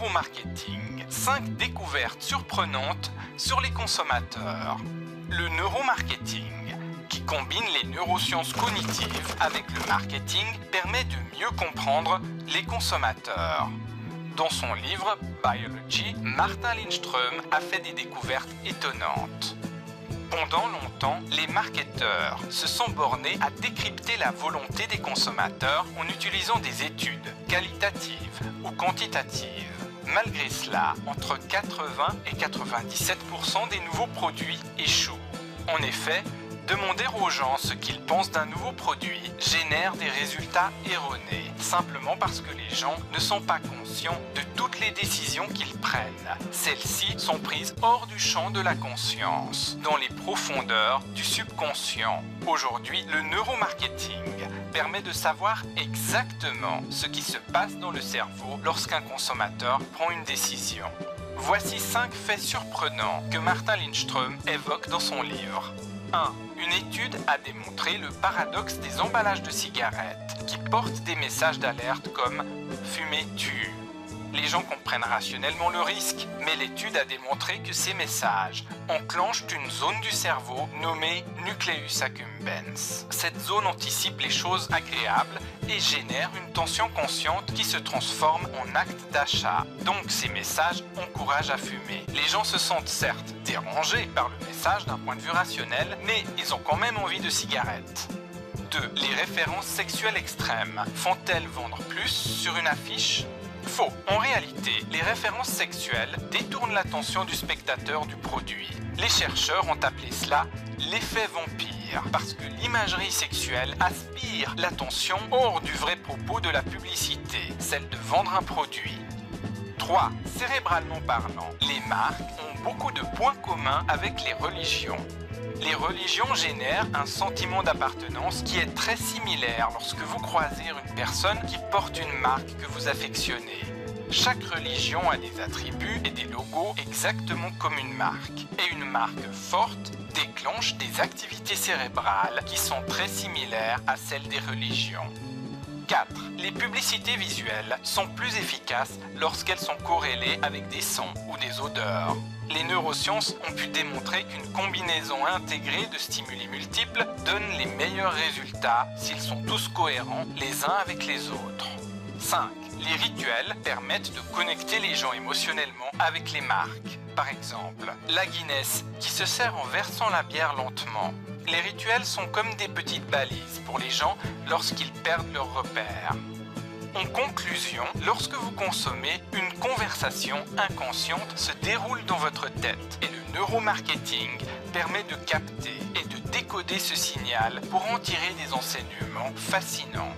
neuromarketing. 5 découvertes surprenantes sur les consommateurs. Le neuromarketing, qui combine les neurosciences cognitives avec le marketing, permet de mieux comprendre les consommateurs. Dans son livre Biology, Martin Lindström a fait des découvertes étonnantes. Pendant longtemps, les marketeurs se sont bornés à décrypter la volonté des consommateurs en utilisant des études qualitatives ou quantitatives. Malgré cela, entre 80 et 97% des nouveaux produits échouent. En effet, demander aux gens ce qu'ils pensent d'un nouveau produit génère des résultats erronés, simplement parce que les gens ne sont pas conscients de toutes les décisions qu'ils prennent. Celles-ci sont prises hors du champ de la conscience, dans les profondeurs du subconscient. Aujourd'hui, le neuromarketing permet de savoir exactement ce qui se passe dans le cerveau lorsqu'un consommateur prend une décision. Voici 5 faits surprenants que Martin Lindström évoque dans son livre. 1. Une étude a démontré le paradoxe des emballages de cigarettes qui portent des messages d'alerte comme « fumer tue ». Les gens comprennent rationnellement le risque, mais l'étude a démontré que ces messages enclenchent une zone du cerveau nommée nucleus accumbens. Cette zone anticipe les choses agréables et génère une tension consciente qui se transforme en acte d'achat. Donc ces messages encouragent à fumer. Les gens se sentent certes dérangés par le message d'un point de vue rationnel, mais ils ont quand même envie de cigarettes. 2. Les références sexuelles extrêmes font-elles vendre plus sur une affiche ? Faux. En réalité, les références sexuelles détournent l'attention du spectateur du produit. Les chercheurs ont appelé cela l'effet vampire, parce que l'imagerie sexuelle aspire l'attention hors du vrai propos de la publicité, celle de vendre un produit. 3. Cérébralement parlant, les marques ont beaucoup de points communs avec les religions. Les religions génèrent un sentiment d'appartenance qui est très similaire lorsque vous croisez une personne qui porte une marque que vous affectionnez. Chaque religion a des attributs et des logos exactement comme une marque. Et une marque forte déclenche des activités cérébrales qui sont très similaires à celles des religions. 4. Les publicités visuelles sont plus efficaces lorsqu'elles sont corrélées avec des sons ou des odeurs. Les neurosciences ont pu démontrer qu'une combinaison intégrée de stimuli multiples donne les meilleurs résultats s'ils sont tous cohérents les uns avec les autres. 5. Les rituels permettent de connecter les gens émotionnellement avec les marques. Par exemple, la Guinness qui se sert en versant la bière lentement. Les rituels sont comme des petites balises pour les gens lorsqu'ils perdent leurs repères. En conclusion, lorsque vous consommez, une conversation inconsciente se déroule dans votre tête et le neuromarketing permet de capter et de décoder ce signal pour en tirer des enseignements fascinants.